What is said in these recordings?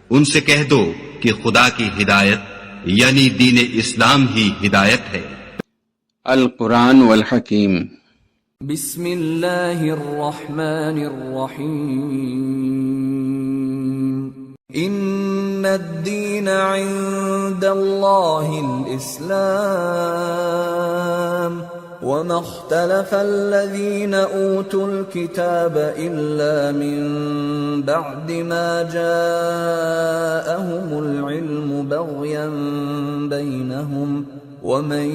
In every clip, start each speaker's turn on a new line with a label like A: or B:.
A: ان سے کہہ دو کہ خدا کی ہدایت یعنی دین اسلام ہی ہدایت ہے۔
B: القرآن والحکیم۔
C: بسم اللہ الرحمن الرحیم۔ ان الدین عند اللہ الاسلام وما اختلف الذين اوتوا الكتاب الا من بعد ما جاءهم العلم بغيا بينهم ومن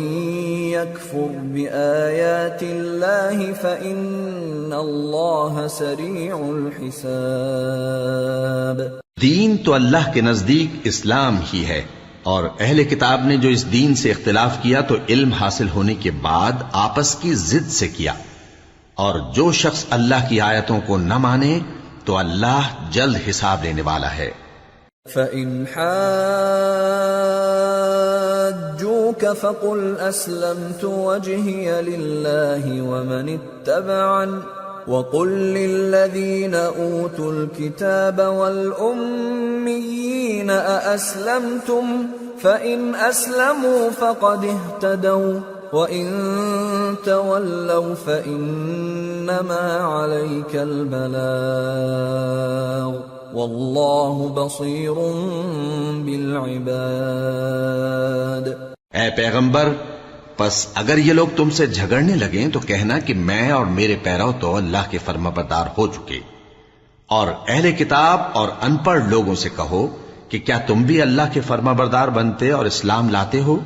C: يكفر بآيات الله فإن الله سريع الحساب۔
D: دین تو اللہ کے نزدیک اسلام ہی ہے، اور اہل کتاب نے جو اس دین سے اختلاف کیا تو علم حاصل ہونے کے بعد آپس کی ضد سے کیا، اور جو شخص اللہ کی آیتوں کو نہ مانے تو اللہ جلد حساب لینے والا ہے۔
C: فَإِنْ حَاجُّوكَ فَقُلْ أَسْلَمْتُ وَجْهِيَ لِلَّهِ وَمَنِ اتَّبَعَنِ وَقُلْ لِلَّذِينَ أُوتُوا الْكِتَابَ وَالْأُمِّيِّينَ أَأَسْلَمْتُمْ فَإِنْ أَسْلَمُوا فَقَدِ اهْتَدَوْا وَإِنْ تَوَلَّوْا فَإِنَّمَا عَلَيْكَ الْبَلَاغُ وَاللَّهُ بَصِيرٌ بِالْعِبَادِ۔
D: اے پیغمبر، پس اگر یہ لوگ تم سے جھگڑنے لگیں تو کہنا کہ میں اور میرے پیرو تو اللہ کے فرمانبردار ہو چکے، اور اہل کتاب اور ان پڑھ لوگوں سے کہو کہ کیا تم بھی اللہ کے فرمانبردار بنتے اور اسلام لاتے ہو؟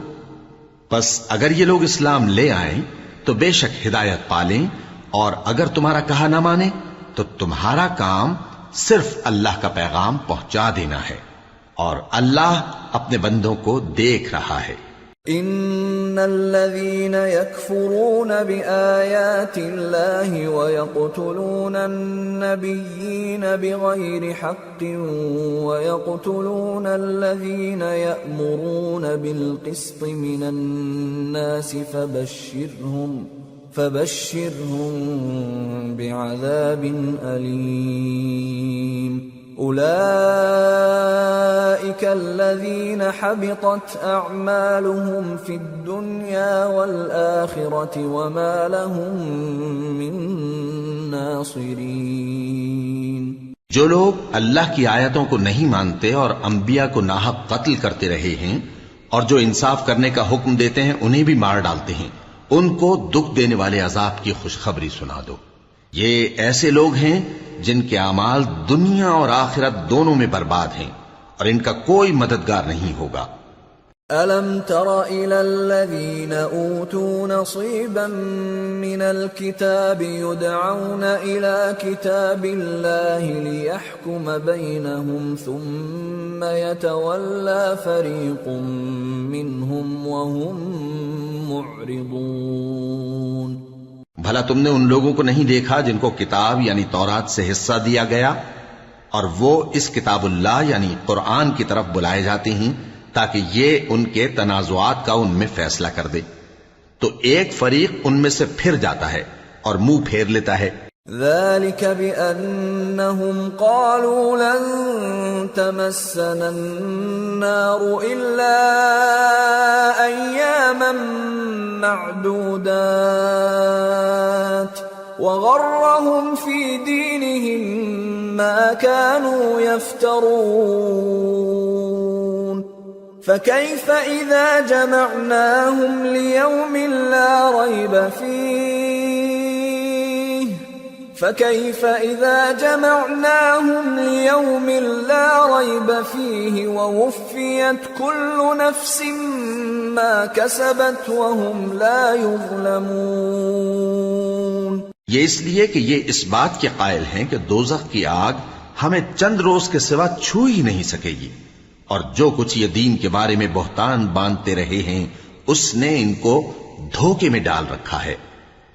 D: پس اگر یہ لوگ اسلام لے آئیں تو بے شک ہدایت پالیں، اور اگر تمہارا کہا نہ مانے تو تمہارا کام صرف اللہ کا پیغام پہنچا دینا ہے، اور اللہ اپنے بندوں کو دیکھ رہا ہے۔
C: ان الذين يكفرون بآيات الله ويقتلون النبيين بغير حق ويقتلون الذين يأمرون بالقسط من الناس فبشرهم بعذاب أليم۔ أولئك الذين حبطت أعمالهم في الدنيا والآخرة وما لهم من ناصرين۔
D: جو لوگ اللہ کی آیتوں کو نہیں مانتے اور انبیاء کو ناحق قتل کرتے رہے ہیں، اور جو انصاف کرنے کا حکم دیتے ہیں انہیں بھی مار ڈالتے ہیں، ان کو دکھ دینے والے عذاب کی خوشخبری سنا دو۔ یہ ایسے لوگ ہیں جن کے اعمال دنیا اور آخرت دونوں میں برباد ہیں، اور ان کا کوئی مددگار نہیں ہوگا۔
C: أَلَمْ تَرَ إِلَى الَّذِينَ أُوتُوا نَصِيبًا مِنَ الْكِتَابِ يُدْعَوْنَ إِلَى كِتَابِ اللَّهِ لِيَحْكُمَ بَيْنَهُمْ ثُمَّ يَتَوَلَّى فَرِيقٌ مِّنْهُمْ وَهُمْ مُعْرِضُونَ۔
D: بھلا تم نے ان لوگوں کو نہیں دیکھا جن کو کتاب یعنی تورات سے حصہ دیا گیا، اور وہ اس کتاب اللہ یعنی قرآن کی طرف بلائے جاتے ہیں تاکہ یہ ان کے تنازعات کا ان میں فیصلہ کر دے، تو ایک فریق ان میں سے پھر جاتا ہے اور منہ پھیر لیتا ہے۔
C: ذلك بأنهم قالوا لن تمسنا النار إلا أياما معدودات وغرهم في دينهم ما كانوا يفترون فكيف إذا جمعناهم ليوم لا ريب فيه ووفيت كل نفس ما كسبت وهم لا يظلمون۔
D: یہ اس لیے کہ یہ اس بات کے قائل ہیں کہ دوزخ کی آگ ہمیں چند روز کے سوا چھو ہی نہیں سکے گی، اور جو کچھ یہ دین کے بارے میں بہتان باندھتے رہے ہیں اس نے ان کو دھوکے میں ڈال رکھا ہے۔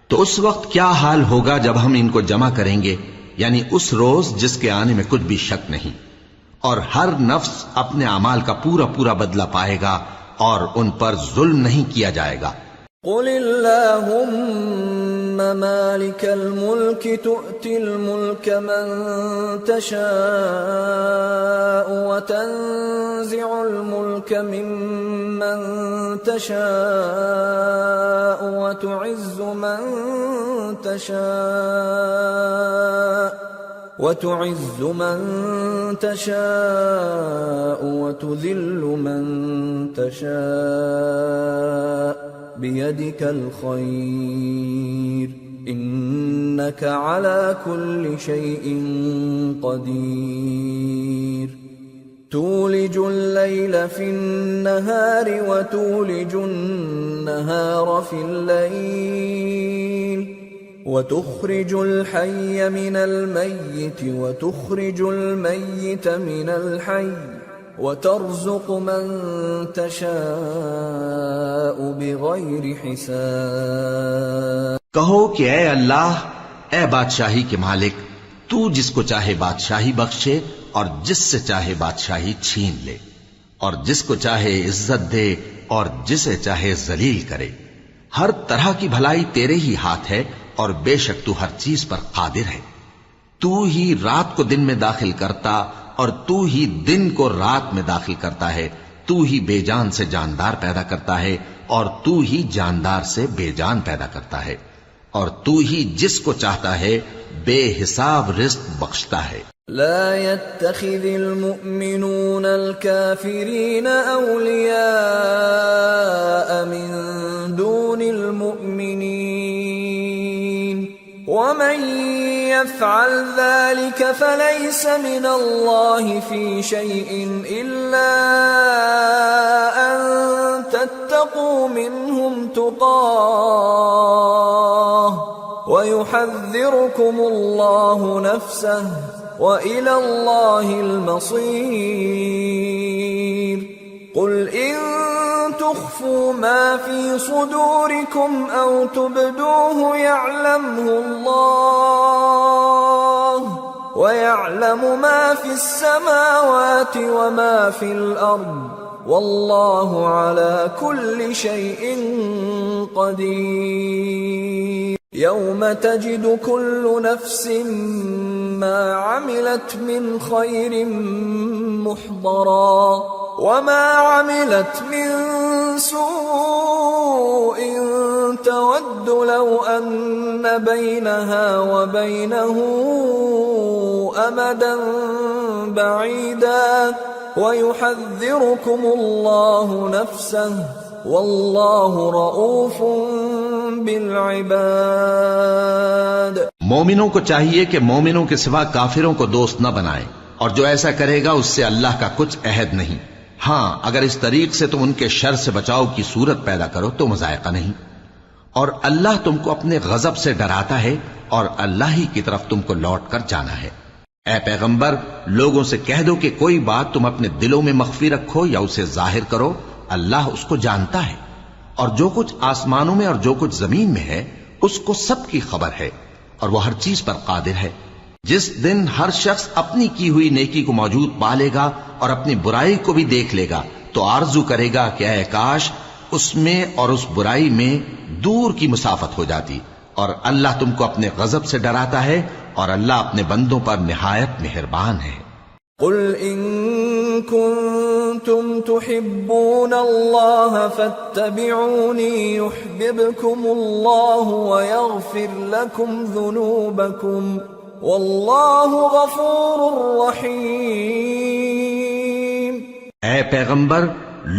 D: تو اس وقت کیا حال ہوگا جب ہم ان کو جمع کریں گے، یعنی اس روز جس کے آنے میں کچھ بھی شک نہیں، اور ہر نفس اپنے اعمال کا پورا پورا بدلہ پائے گا اور ان پر ظلم نہیں کیا جائے گا۔
C: قل اللهم مالك الملك تؤتي الملك من تشاء وتنزع الملك ممن تشاء وتعز من تشاء وتذل من تشاء بيدك الخير إنك على كل شيء قدير تولج الليل في النهار وتولج النهار في الليل وتخرج الحي من الميت وتخرج الميت من الحي وترزق من تشاء بغیر حساب۔
D: کہو کہ اے اللہ، اے بادشاہی کے مالک، تو جس کو چاہے بادشاہی بخشے اور جس سے چاہے بادشاہی چھین لے، اور جس کو چاہے عزت دے اور جسے چاہے ذلیل کرے۔ ہر طرح کی بھلائی تیرے ہی ہاتھ ہے اور بے شک تو ہر چیز پر قادر ہے۔ تو ہی رات کو دن میں داخل کرتا اور تو ہی دن کو رات میں داخل کرتا ہے۔ تو ہی بے جان سے جاندار پیدا کرتا ہے اور تو ہی جاندار سے بے جان پیدا کرتا ہے، اور تو ہی جس کو چاہتا ہے بے حساب رزق بخشتا ہے۔
C: لا يتخذ المؤمنون الكافرين أولياء من دون المؤمنين ومن يفعل ذلك فليس من الله في شيء إلا أن تتقوا منهم تقاه ويحذركم الله نفسه وإلى الله المصير قل إن تخفوا ما في صدوركم أو تبدوه يعلمه الله ويعلم ما في السماوات وما في الأرض والله على كل شيء قدير يوم تجد كل نفس ما عملت من خير محضرا وما عملت من سوء تود لو أن بينها وبينه أمدا بعيدا ويحذركم الله نفسه والله رؤوف بالعباد۔
D: مومنوں کو چاہیے کہ مومنوں کے سوا کافروں کو دوست نہ بنائیں، اور جو ایسا کرے گا اس سے اللہ کا کچھ عہد نہیں۔ ہاں اگر اس طریق سے تم ان کے شر سے بچاؤ کی صورت پیدا کرو تو مذائقہ نہیں، اور اللہ تم کو اپنے غضب سے ڈراتا ہے اور اللہ ہی کی طرف تم کو لوٹ کر جانا ہے۔ اے پیغمبر، لوگوں سے کہہ دو کہ کوئی بات تم اپنے دلوں میں مخفی رکھو یا اسے ظاہر کرو، اللہ اس کو جانتا ہے، اور جو کچھ آسمانوں میں اور جو کچھ زمین میں ہے اس کو سب کی خبر ہے، اور وہ ہر چیز پر قادر ہے۔ جس دن ہر شخص اپنی کی ہوئی نیکی کو موجود پا لے گا اور اپنی برائی کو بھی دیکھ لے گا تو آرزو کرے گا کہ اے کاش اس میں اور اس برائی میں دور کی مسافت ہو جاتی، اور اللہ تم کو اپنے غضب سے ڈراتا ہے اور اللہ اپنے بندوں پر نہایت مہربان ہے۔
C: قل ان كنتم تحبون الله فاتبعوني يحببكم الله ويغفر لكم ذنوبكم والله غفور رحيم۔
D: اے پیغمبر،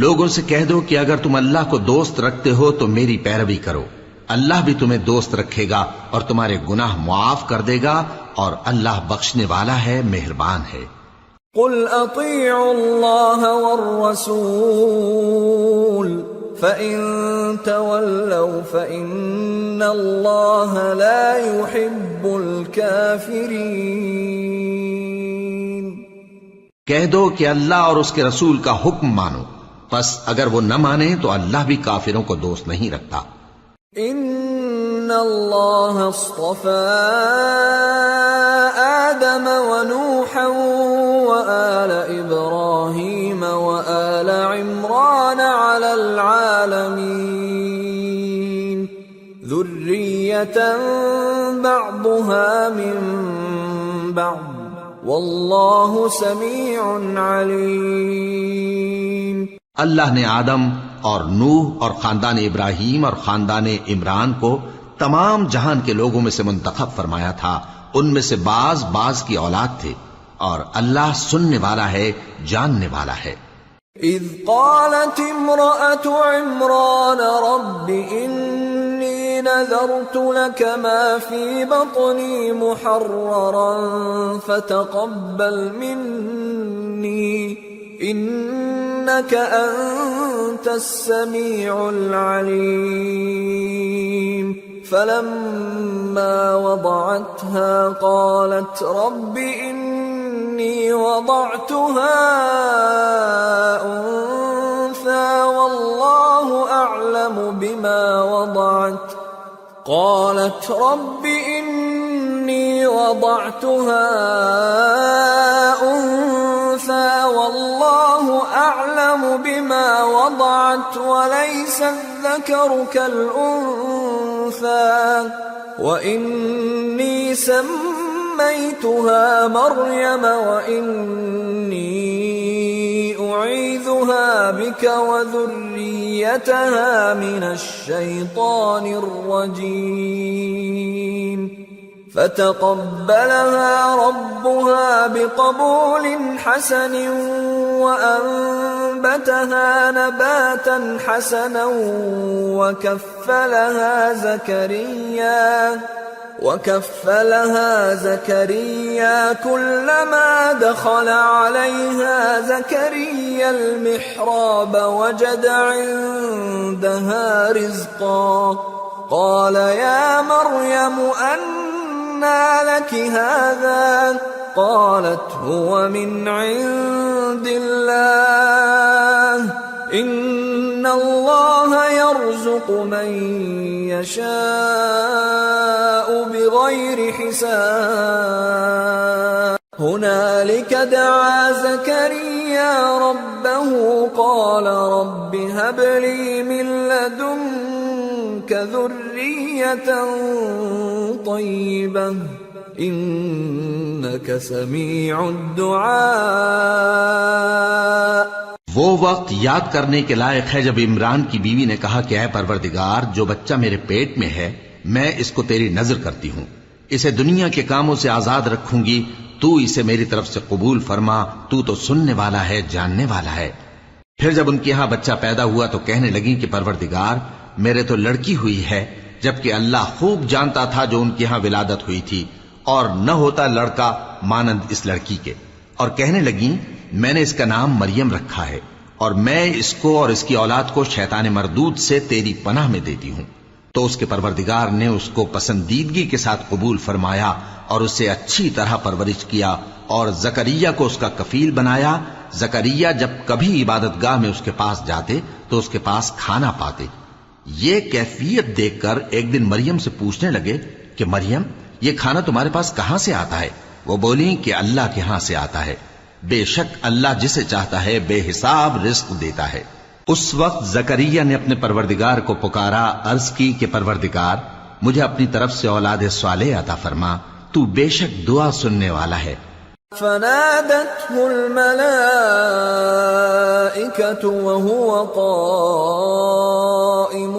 D: لوگوں سے کہہ دو کہ اگر تم اللہ کو دوست رکھتے ہو تو میری پیروی کرو، اللہ بھی تمہیں دوست رکھے گا اور تمہارے گناہ معاف کر دے گا، اور اللہ بخشنے والا ہے، مہربان ہے۔
C: قل اطیعوا اللہ والرسول فإن تولوا فإن اللہ لا يحب الكافرین۔
D: کہہ دو کہ اللہ اور اس کے رسول کا حکم مانو، پس اگر وہ نہ مانے تو اللہ بھی کافروں کو دوست نہیں رکھتا۔
C: ان اللہ اصطفى آدم ونوحا وآل ابراہیم وآل عمران على العالمین ذریة بعضها من بعض واللہ سمیع علیم.
D: اللہ نے آدم اور نوح اور خاندان ابراہیم اور خاندان عمران کو تمام جہان کے لوگوں میں سے منتخب فرمایا تھا. ان میں سے بعض کی اولاد تھے، اور اللہ سننے والا ہے، جاننے والا ہے.
C: اذ قالت امرأة عمران رب انی نذرت لك ما في بطني محررا فتقبل مني انك انت السميع العليم. فلما وضعتها قالت رب إني وضعتها أنثى والله أعلم بما وضعت. قالت رب إني وضعتها أنثى والله أعلم بما وضعت وليس الذكر كالأنثى وإني سميتها مريم وإني أعيذها بك وذريتها من الشيطان الرجيم. فتقبلها ربها بقبول حسن وأنبتها نباتا حسنا وكفلها زكريا كلما دخل عليها زكريا المحراب وجد عندها رزقا. قال يا مريم أنى لك هذا؟ قالت هو من عند الله إن الله يرزق من يشاء بغير حساب. هنالك دعا زكريا ربه قال رب هب لي من لدنك ذرية طيبة إنك سميع الدعاء.
D: وہ وقت یاد کرنے کے لائق ہے جب عمران کی بیوی نے کہا کہ اے پروردگار، جو بچہ میرے پیٹ میں ہے میں اس کو تیری نظر کرتی ہوں، اسے دنیا کے کاموں سے آزاد رکھوں گی، تو اسے میری طرف سے قبول فرما، تو سننے والا ہے، جاننے والا ہے. پھر جب ان کے ہاں بچہ پیدا ہوا تو کہنے لگی کہ پروردگار میرے تو لڑکی ہوئی ہے، جبکہ اللہ خوب جانتا تھا جو ان کے ہاں ولادت ہوئی تھی، اور نہ ہوتا لڑکا مانند اس لڑکی کے. اور کہنے لگیں میں نے اس کا نام مریم رکھا ہے، اور میں اس کو اور اس کی اولاد کو شیطان مردود سے تیری پناہ میں دیتی ہوں. تو اس کے پروردگار نے اس کو پسندیدگی کے ساتھ قبول فرمایا اور اسے اچھی طرح پرورش کیا اور زکریا کو اس کا کفیل بنایا. زکریا جب کبھی عبادت گاہ میں اس کے پاس جاتے تو اس کے پاس کھانا پاتے. یہ کیفیت دیکھ کر ایک دن مریم سے پوچھنے لگے کہ مریم یہ کھانا تمہارے پاس کہاں سے آتا ہے؟ وہ بولی کہ اللہ کے ہاں سے آتا ہے، بے شک اللہ جسے چاہتا ہے بے حساب رزق دیتا ہے. اس وقت زکریا نے اپنے پروردگار کو پکارا، عرض کی کہ پروردگار مجھے اپنی طرف سے اولاد صالح عطا فرما، تو بے شک دعا سننے والا ہے.
C: فنادته الملائكة وهو قائم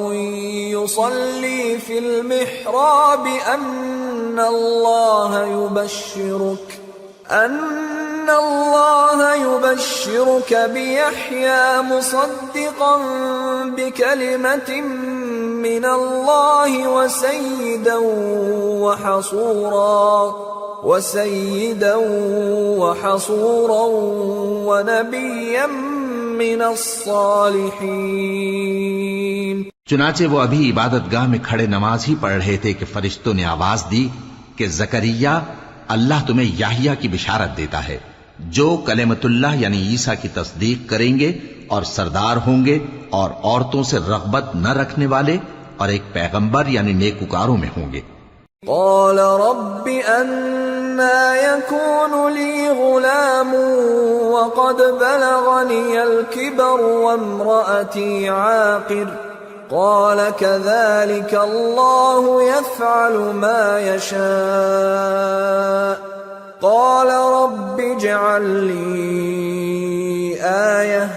C: يصلي في المحراب أن الله يبشرك بيحيى مصدقا بكلمة من الله وسيدا وحصورا ونبيا من الصالحين.
D: چنانچہ وہ ابھی عبادت گاہ میں کھڑے نماز ہی پڑھ رہے تھے کہ فرشتوں نے آواز دی کہ زکریا اللہ تمہیں یحییٰ کی بشارت دیتا ہے جو کلمۃ اللہ یعنی عیسیٰ کی تصدیق کریں گے اور سردار ہوں گے اور عورتوں سے رغبت نہ رکھنے والے اور ایک پیغمبر یعنی نیکوکاروں میں ہوں گے.
C: قال رب أنا يكون لي غلام وقد بلغني الكبر وامرأتي عاقر قال كذلك الله يفعل ما يشاء قال رب اجعل لي آية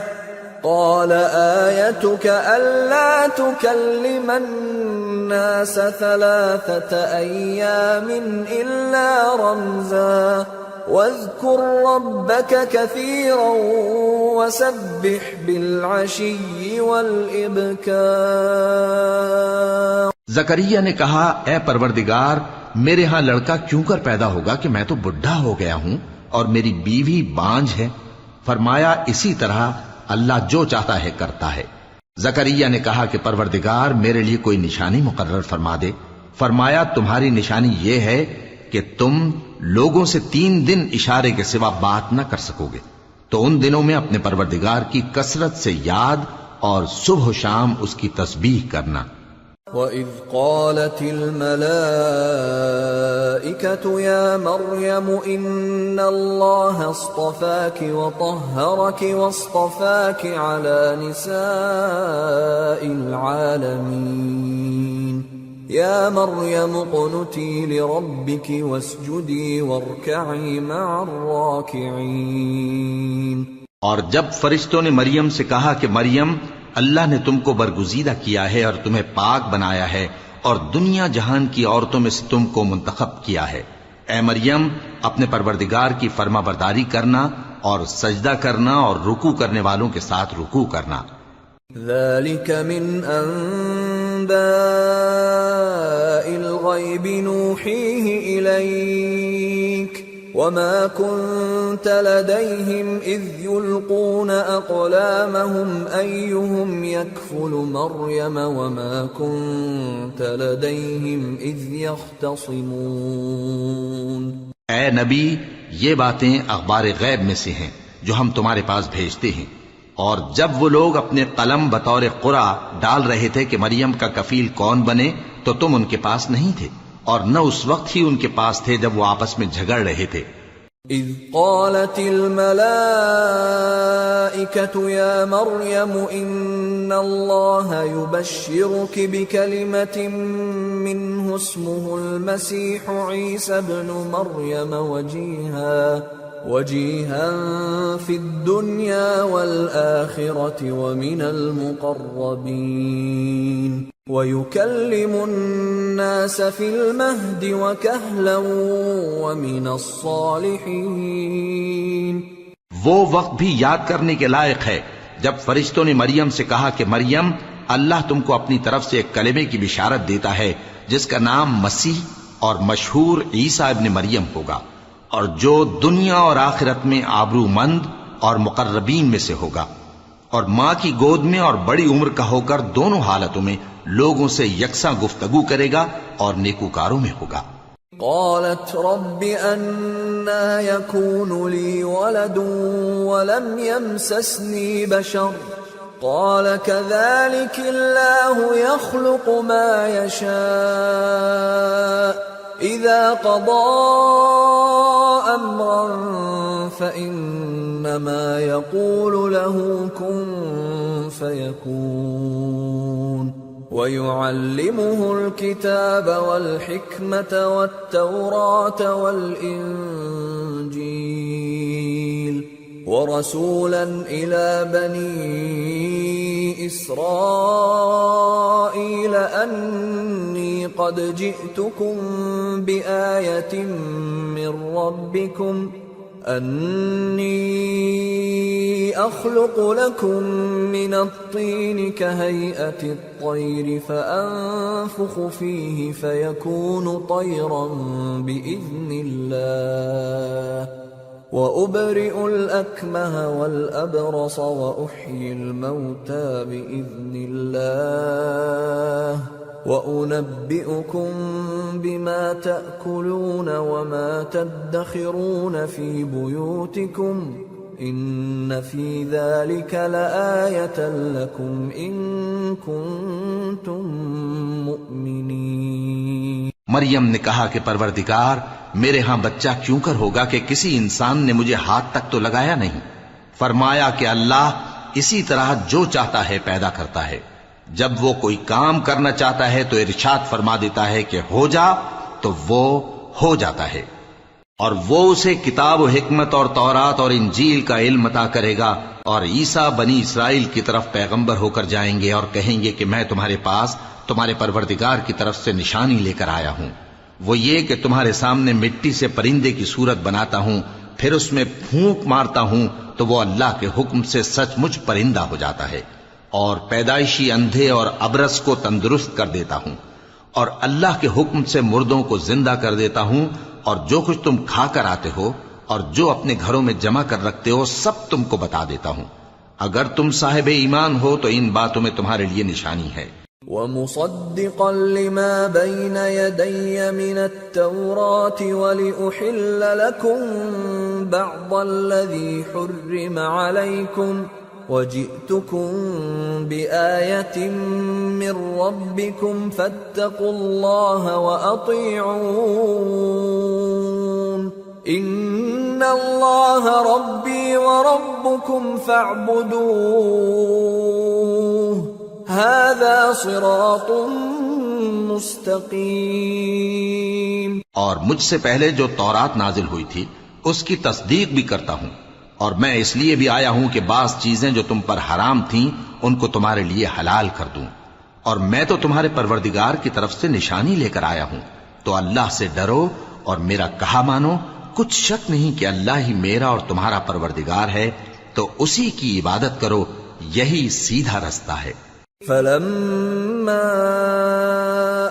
C: قال آيتك ألا تكلم الناس 3 أيام إلا رمزا واذكر ربك كثيرا وسبح بالعشي والإبكار.
D: زکریا نے کہا اے پروردگار میرے ہاں لڑکا کیوں کر پیدا ہوگا کہ میں تو بڈھا ہو گیا ہوں اور میری بیوی بانجھ ہے. فرمایا اسی طرح اللہ جو چاہتا ہے کرتا ہے. زکریا نے کہا کہ پروردگار میرے لیے کوئی نشانی مقرر فرما دے. فرمایا تمہاری نشانی یہ ہے کہ تم لوگوں سے 3 دن اشارے کے سوا بات نہ کر سکو گے، تو ان دنوں میں اپنے پروردگار کی کثرت سے یاد اور صبح و شام اس کی تسبیح کرنا.
C: وَإِذْ قَالَتِ الْمَلَائِكَةُ يَا مَرْيَمُ إِنَّ اللَّهَ اصْطَفَاكِ وَطَهَّرَكِ وَاصْطَفَاكِ عَلَى نِسَاءِ الْعَالَمِينَ يَا مَرْيَمُ اقْنُتِي لِرَبِّكِ وَاسْجُدِي وَارْكَعِي مَعَ الرَّاكِعِينَ.
D: اور جب فرشتوں نے مریم سے کہا کہ مریم اللہ نے تم کو برگزیدہ کیا ہے اور تمہیں پاک بنایا ہے اور دنیا جہان کی عورتوں میں سے تم کو منتخب کیا ہے، اے مریم اپنے پروردگار کی فرما برداری کرنا اور سجدہ کرنا اور رکوع کرنے والوں کے ساتھ رکوع کرنا.
C: ذَلِكَ مِنْ أَنْبَاءِ الْغَيْبِ نُوحِيهِ إِلَيْكَ وَمَا كُنْتَ لَدَيْهِمْ إِذْ يُلْقُونَ أَقْلَامَهُمْ أَيُّهُمْ يَكْفُلُ مَرْيَمَ وَمَا كُنْتَ لَدَيْهِمْ إِذْ يَخْتَصِمُونَ.
D: اے نبی یہ باتیں اخبار غیب میں سے ہیں جو ہم تمہارے پاس بھیجتے ہیں، اور جب وہ لوگ اپنے قلم بطور قرعہ ڈال رہے تھے کہ مریم کا کفیل کون بنے تو تم ان کے پاس نہیں تھے، اور نہ اس وقت ہی ان کے پاس تھے جب وہ آپس میں جھگڑ رہے تھے.
C: اذ قالت الملائكة يا مريم ان الله يبشرك بكلمة منه اسمه المسيح عيسى ابن مريم وجيها في الدنيا والآخرة ومن المقربين ويكلم الناس في المهد وكهلا ومن الصالحين.
D: وہ وقت بھی یاد کرنے کے لائق ہے جب فرشتوں نے مریم سے کہا کہ مریم اللہ تم کو اپنی طرف سے ایک کلمے کی بشارت دیتا ہے جس کا نام مسیح اور مشہور عیسیٰ ابن مریم ہوگا، اور جو دنیا اور آخرت میں آبرو مند اور مقربین میں سے ہوگا، اور ماں کی گود میں اور بڑی عمر کا ہو کر دونوں حالتوں میں لوگوں سے یکساں گفتگو کرے گا اور نیکوکاروں میں ہوگا.
C: قالت رب أنا يكون لي ولد ولم يمسسني بشر قال كذلك الله يخلق ما يشاء إذا قضى أمرا فإنما يقول له كن فيكون. ويعلمه الكتاب والحكمة والتوراة والإنجيل ورسولا إلى بني إسرائيل أني قد جئتكم بآية من ربكم أني أخلق لكم من الطين كهيئة الطير فأنفخ فيه فيكون طيرا بإذن الله وأبرئ الأكمه والأبرص وأحيي الموتى بإذن الله وأنبئكم بما تأكلون وما تدخرون في بيوتكم إن في ذلك لآية لكم إن كنتم مؤمنين.
D: مریم نے کہا کہ پروردگار میرے ہاں بچہ کیوں کر ہوگا کہ کسی انسان نے مجھے ہاتھ تک تو لگایا نہیں. فرمایا کہ اللہ اسی طرح جو چاہتا ہے پیدا کرتا ہے، جب وہ کوئی کام کرنا چاہتا ہے تو ارشاد فرما دیتا ہے کہ ہو جا تو وہ ہو جاتا ہے. اور وہ اسے کتاب و حکمت اور تورات اور انجیل کا علم عطا کرے گا، اور عیسیٰ بنی اسرائیل کی طرف پیغمبر ہو کر جائیں گے اور کہیں گے کہ میں تمہارے پاس تمہارے پروردگار کی طرف سے نشانی لے کر آیا ہوں، وہ یہ کہ تمہارے سامنے مٹی سے پرندے کی صورت بناتا ہوں، پھر اس میں پھونک مارتا ہوں تو وہ اللہ کے حکم سے سچ مچ پرندہ ہو جاتا ہے، اور پیدائشی اندھے اور ابرص کو تندرست کر دیتا ہوں، اور اللہ کے حکم سے مردوں کو زندہ کر دیتا ہوں، اور جو کچھ تم کھا کر آتے ہو اور جو اپنے گھروں میں جمع کر رکھتے ہو سب تم کو بتا دیتا ہوں۔ اگر تم صاحب ایمان ہو تو ان باتوں میں تمہارے لیے نشانی ہے۔
C: وَمُصَدِّقًا لِمَا بَيْنَ يَدَيَّ مِنَ التَّوْرَاةِ وَلِأُحِلَّ لَكُمْ بَعْضَ الَّذِي حُرِّمَ عَلَيْكُمْ وَجِئْتُكُمْ بِآيَةٍ مِّن رَّبِّكُمْ فَاتَّقُوا اللَّهَ وَأَطِيعُونِ إِنَّ اللَّهَ رَبِّي وَرَبُّكُمْ فَاعْبُدُوهُ هَذَا صِرَاطٌ مُسْتَقِيمٌ۔
D: اور مجھ سے پہلے جو تورات نازل ہوئی تھی اس کی تصدیق بھی کرتا ہوں، اور میں اس لیے بھی آیا ہوں کہ بعض چیزیں جو تم پر حرام تھیں ان کو تمہارے لیے حلال کر دوں، اور میں تو تمہارے پروردگار کی طرف سے نشانی لے کر آیا ہوں، تو اللہ سے ڈرو اور میرا کہا مانو۔ کچھ شک نہیں کہ اللہ ہی میرا اور تمہارا پروردگار ہے، تو اسی کی عبادت کرو، یہی سیدھا رستہ ہے۔
C: فَلَمَّا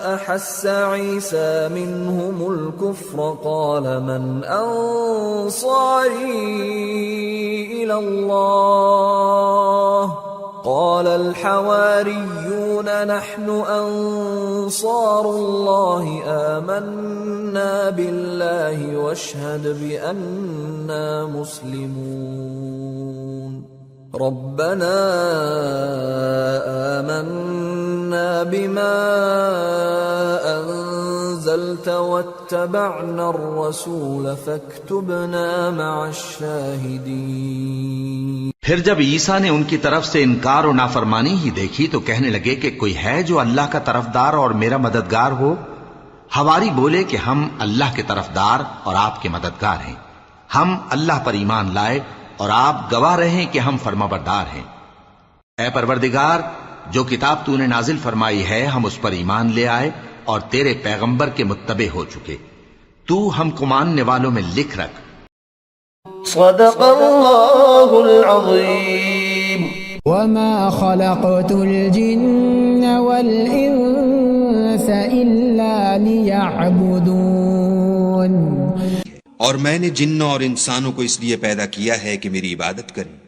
C: أَحَسَّ عِيسَى مِنْهُمُ الْكُفْرَ قَالَ مَنْ أَنصَارِي إِلَى اللَّهِ قَالَ الْحَوَارِيُّونَ نَحْنُ أَنصَارُ اللَّهِ آمَنَّا بِاللَّهِ وَاشْهَدْ بِأَنَّا مُسْلِمُونَ رَبَّنَا آمَنَّا بِمَا أَنزَلْتَ وَاتَّبَعْنَا الرَّسُولَ فَاكْتُبْنَا مَعَ الشَّاهِدِينَ۔
D: پھر جب عیسیٰ نے ان کی طرف سے انکار و نافرمانی ہی دیکھی تو کہنے لگے کہ کوئی ہے جو اللہ کا طرفدار اور میرا مددگار ہو؟ حواری بولے کہ ہم اللہ کے طرفدار اور آپ کے مددگار ہیں، ہم اللہ پر ایمان لائے اور آپ گواہ رہیں کہ ہم فرمانبردار ہیں۔ اے پروردگار، جو کتاب تو نے نازل فرمائی ہے ہم اس پر ایمان لے آئے اور تیرے پیغمبر کے متبع ہو چکے، تو ہم کو ماننے والوں میں لکھ رکھ۔
C: صدق اللہ العظیم۔
E: وما خلقت الجن والإنس إلا ليعبدون۔
A: اور میں نے جنوں اور انسانوں کو اس لیے پیدا کیا ہے کہ میری عبادت کریں۔